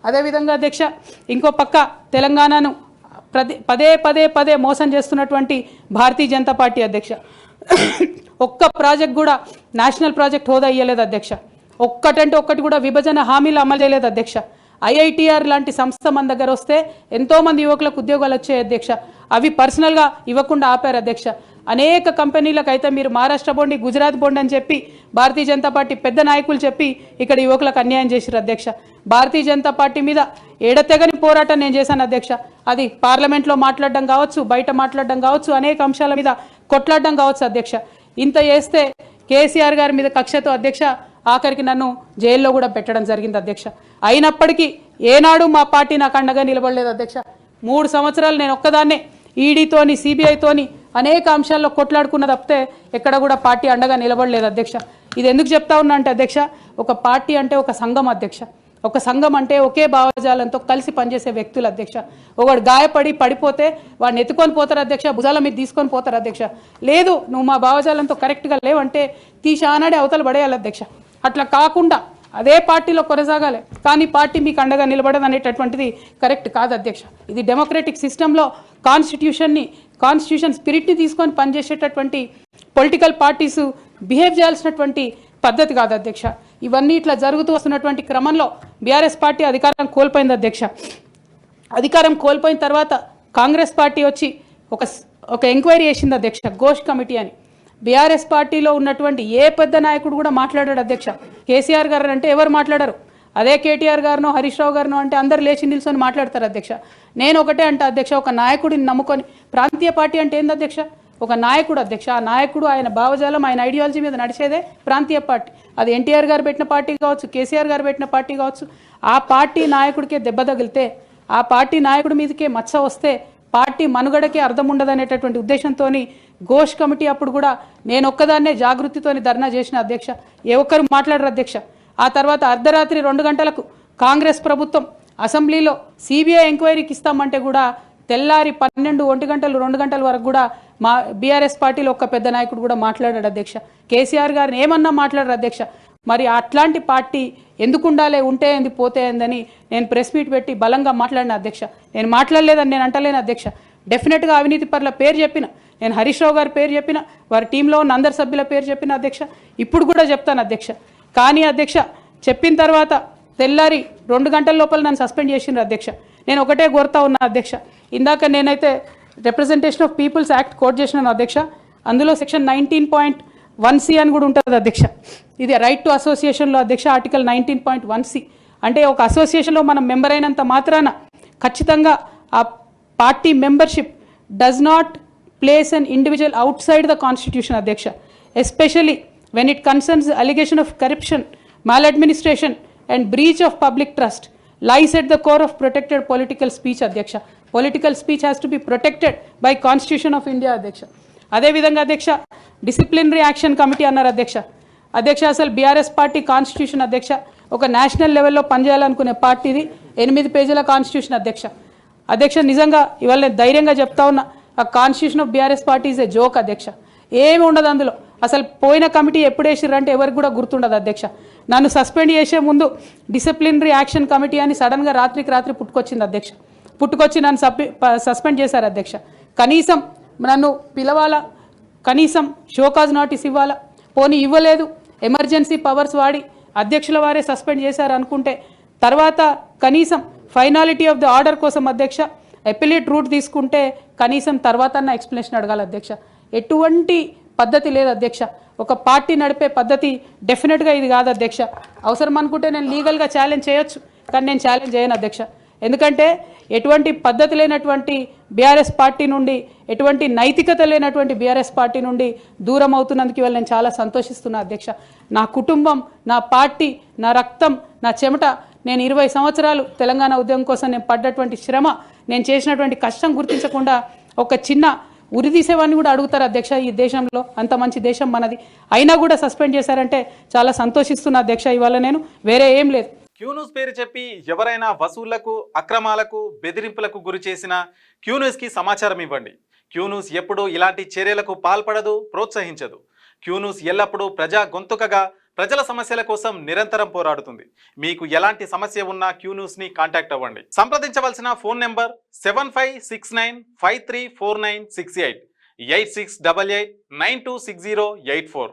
అదేవిధంగా అధ్యక్ష ఇంకో పక్క తెలంగాణను పదే పదే పదే మోసం చేస్తున్నటువంటి భారతీయ జనతా పార్టీ అధ్యక్ష ఒక్క ప్రాజెక్ట్ కూడా నేషనల్ ప్రాజెక్ట్ హోదా ఇయ్యలేదు అధ్యక్ష. ఒక్కటంటే ఒక్కటి కూడా విభజన హామీలు అమలు చేయలేదు అధ్యక్ష. ఐఐటిఆర్ లాంటి సంస్థ మన దగ్గర వస్తే ఎంతోమంది యువకులకు ఉద్యోగాలు వచ్చాయి అధ్యక్ష. అవి పర్సనల్గా ఇవ్వకుండా ఆపారు అధ్యక్ష. అనేక కంపెనీలకు అయితే మీరు మహారాష్ట్ర బోండి, గుజరాత్ బోండి అని చెప్పి భారతీయ జనతా పార్టీ పెద్ద నాయకులు చెప్పి ఇక్కడ యువకులకు అన్యాయం చేశారు అధ్యక్ష. భారతీయ జనతా పార్టీ మీద ఎడతెగని పోరాటం నేను చేశాను అధ్యక్ష. అది పార్లమెంట్లో మాట్లాడడం కావచ్చు, బయట మాట్లాడడం కావచ్చు, అనేక అంశాల మీద కొట్లాడడం కావచ్చు అధ్యక్ష. ఇంత చేస్తే కేసీఆర్ గారి మీద కక్షతో అధ్యక్ష ఆఖరికి నన్ను జైల్లో కూడా పెట్టడం జరిగింది అధ్యక్ష. అయినప్పటికీ ఏనాడు మా పార్టీ నాకు అండగా నిలబడలేదు అధ్యక్ష. 3 సంవత్సరాలు నేను ఒక్కదాన్నే ఈడీతోని, సిబిఐతోని అనేక అంశాల్లో కొట్లాడుకున్న తప్పితే ఎక్కడ కూడా పార్టీ అండగా నిలబడలేదు అధ్యక్ష. ఇది ఎందుకు చెప్తా ఉన్నా అంటే అధ్యక్ష, ఒక పార్టీ అంటే ఒక సంఘం అధ్యక్ష. ఒక సంఘం అంటే ఒకే భావజాలంతో కలిసి పనిచేసే వ్యక్తులు అధ్యక్ష. ఒకడు గాయపడి పడిపోతే వాడిని ఎత్తుకొని పోతారు అధ్యక్ష, భుజాల మీద తీసుకొని పోతారు అధ్యక్ష. లేదు నువ్వు మా భావజాలంతో కరెక్ట్గా లేవంటే తీసి ఆనాడే అవతల పడేయాలి అధ్యక్ష. అట్లా కాకుండా అదే పార్టీలో కొనసాగాలి, కానీ పార్టీ మీకు అండగా నిలబడదు అనేటటువంటిది కరెక్ట్ కాదు అధ్యక్ష. ఇది డెమోక్రటిక్ సిస్టంలో కాన్స్టిట్యూషన్ స్పిరిట్ని తీసుకొని పనిచేసేటటువంటి పొలిటికల్ పార్టీస్ బిహేవ్ చేయాల్సినటువంటి పద్ధతి కాదు అధ్యక్ష. ఇవన్నీ ఇట్లా జరుగుతూ వస్తున్నటువంటి క్రమంలో బీఆర్ఎస్ పార్టీ అధికారం కోల్పోయింది అధ్యక్ష. అధికారం కోల్పోయిన తర్వాత కాంగ్రెస్ పార్టీ వచ్చి ఒక ఎంక్వైరీ చేసింది అధ్యక్ష, ఘోష్ కమిటీ అని. బీఆర్ఎస్ పార్టీలో ఉన్నటువంటి ఏ పెద్ద నాయకుడు కూడా మాట్లాడాడు అధ్యక్ష. కేసీఆర్ గారు అంటే ఎవరు మాట్లాడారు, అదే కేటీఆర్ గారినో హరీష్ రావు గారినో అంటే అందరు లేచి నిల్చొని మాట్లాడతారు అధ్యక్ష. నేను ఒకటే అంటే అధ్యక్ష, ఒక నాయకుడిని నమ్ముకొని ప్రాంతీయ పార్టీ అంటే ఏంది అధ్యక్ష? ఒక నాయకుడు అధ్యక్ష. ఆ నాయకుడు ఆయన భావజాలం, ఆయన ఐడియాలజీ మీద నడిచేదే ప్రాంతీయ పార్టీ. అది ఎన్టీఆర్ గారు పెట్టిన పార్టీ కావచ్చు, కేసీఆర్ గారు పెట్టిన పార్టీ కావచ్చు. ఆ పార్టీ నాయకుడికే దెబ్బ తగిలితే, ఆ పార్టీ నాయకుడి మీదకే మచ్చ వస్తే పార్టీ మనుగడకే అర్థం ఉండదనేటటువంటి ఉద్దేశంతో ఘోష్ కమిటీ అప్పుడు కూడా నేను ఒక్కదాన్నే జాగృతితోని ధర్నా చేసిన అధ్యక్ష. ఏ ఒక్కరు మాట్లాడరు అధ్యక్ష. ఆ తర్వాత అర్ధరాత్రి 2 గంటలకు కాంగ్రెస్ ప్రభుత్వం అసెంబ్లీలో సిబిఐ ఎంక్వైరీకి ఇస్తామంటే కూడా తెల్లారి 12, 1 గంటలు, 2 గంటల వరకు కూడా మా బీఆర్ఎస్ పార్టీలో ఒక్క పెద్ద నాయకుడు కూడా మాట్లాడాడు అధ్యక్ష. కేసీఆర్ గారిని ఏమన్నా మాట్లాడరు అధ్యక్ష. మరి అట్లాంటి పార్టీ ఎందుకు ఉండాలి, ఉంటే ఏంది పోతే ఏందని నేను ప్రెస్ మీట్ పెట్టి బలంగా మాట్లాడిన అధ్యక్ష. నేను మాట్లాడలేదని నేను అంటలేను అధ్యక్ష. డెఫినెట్గా అవినీతి పరుల పేరు చెప్పిన, నేను హరీష్ రావు గారి పేరు చెప్పిన, వారి టీంలో ఉన్న అందరి సభ్యుల పేరు చెప్పిన అధ్యక్ష. ఇప్పుడు కూడా చెప్తాను అధ్యక్ష. కానీ అధ్యక్ష చెప్పిన తర్వాత తెల్లారి 2 గంటల లోపల నన్ను సస్పెండ్ చేసిండ్రు అధ్యక్ష. నేను ఒకటే కోరుతా ఉన్నా అధ్యక్ష, ఇందాక నేనైతే representation of people's act quote చేసినాను అధ్యక్ష. అందులో సెక్షన్ 19.1C అని కూడా ఉంటుంది అధ్యక్ష. ఇది రైట్ టు అసోసియేషన్లో అధ్యక్ష ఆర్టికల్ 19.1C అంటే ఒక అసోసియేషన్లో మనం మెంబర్ అయినంత మాత్రాన ఖచ్చితంగా ఆ party membership does not place an individual outside the constitution అధ్యక్ష. Especially when it concerns the allegation of corruption, maladministration and breach of public trust lies at the core of protected political speech అధ్యక్ష. Political speech has to be protected by Constitution of India అధ్యక్ష. అదే విధంగా అధ్యక్ష disciplinary action committee అన్నారు అధ్యక్ష. అసలు BRS party constitution అధ్యక్ష ఒక నేషనల్ లెవెల్లో పనిచేయాలనుకునే పార్టీది 8 పేజీల కాన్స్టిట్యూషన్ అధ్యక్ష. నిజంగా ఇవాళ నేను ధైర్యంగా చెప్తా ఉన్నా, ఆ constitution of BRS party is a joke అధ్యక్ష. ఏమి ఉండదు అందులో. అసలు పోయిన కమిటీ ఎప్పుడు వేసిర్రంటే ఎవరికి కూడా గుర్తుండదు అధ్యక్ష. నన్ను సస్పెండ్ చేసే ముందు డిసిప్లినరీ యాక్షన్ కమిటీ అని సడన్గా రాత్రికి రాత్రి పుట్టుకొచ్చింది అధ్యక్ష. పుట్టుకొచ్చి నన్ను సస్పెండ్ చేశారు అధ్యక్ష. కనీసం నన్ను పిలవాలా, కనీసం షోకాజ్ నోటీస్ ఇవ్వాలా, పోనీ ఇవ్వలేదు. ఎమర్జెన్సీ పవర్స్ వాడి అధ్యక్షుల వారే సస్పెండ్ చేశారు అనుకుంటే తర్వాత కనీసం ఫైనాలిటీ ఆఫ్ ది ఆర్డర్ కోసం అధ్యక్ష అపిలేట్ రూట్ తీసుకుంటే కనీసం తర్వాత ఎక్స్ప్లెనేషన్ అడగాలి అధ్యక్ష. ఎటువంటి పద్ధతి లేదు అధ్యక్ష. ఒక పార్టీ నడిపే పద్ధతి డెఫినెట్గా ఇది కాదు అధ్యక్ష. అవసరం అనుకుంటే నేను లీగల్గా ఛాలెంజ్ చేయొచ్చు, కానీ నేను ఛాలెంజ్ చేయను అధ్యక్ష. ఎందుకంటే ఎటువంటి పద్ధతి లేనటువంటి బీఆర్ఎస్ పార్టీ నుండి, ఎటువంటి నైతికత లేనటువంటి బీఆర్ఎస్ పార్టీ నుండి దూరం అవుతున్నందుకు ఇవాళ నేను చాలా సంతోషిస్తున్నా అధ్యక్ష. నా కుటుంబం, నా పార్టీ, నా రక్తం, నా చెమట, నేను 20 సంవత్సరాలు తెలంగాణ ఉద్యమం కోసం నేను పడ్డటువంటి శ్రమ, నేను చేసినటువంటి కష్టం గుర్తించకుండా ఒక చిన్న ఉరిదీసేవాడిని కూడా అడుగుతారు అధ్యక్ష. ఈ దేశంలో అంత మంచి దేశం మనది, అయినా కూడా సస్పెండ్ చేశారంటే చాలా సంతోషిస్తున్నా అధ్యక్ష. ఇవాళ నేను వేరే ఏం లేదు. క్యూన్యూస్ పేరు చెప్పి ఎవరైనా వసూళ్లకు, అక్రమాలకు, బెదిరింపులకు గురి చేసిన క్యూన్యూస్కి సమాచారం ఇవ్వండి. క్యూన్యూస్ ఎప్పుడూ ఇలాంటి చర్యలకు పాల్పడదు, ప్రోత్సహించదు. క్యూన్యూస్ ఎల్లప్పుడూ ప్రజా గొంతుకగా ప్రజల సమస్యల కోసం నిరంతరం పోరాడుతుంది. మీకు ఎలాంటి సమస్య ఉన్నా క్యూ న్యూస్ని కాంటాక్ట్ అవ్వండి. సంప్రదించవలసిన ఫోన్ నెంబర్ 7569534968 8688926084.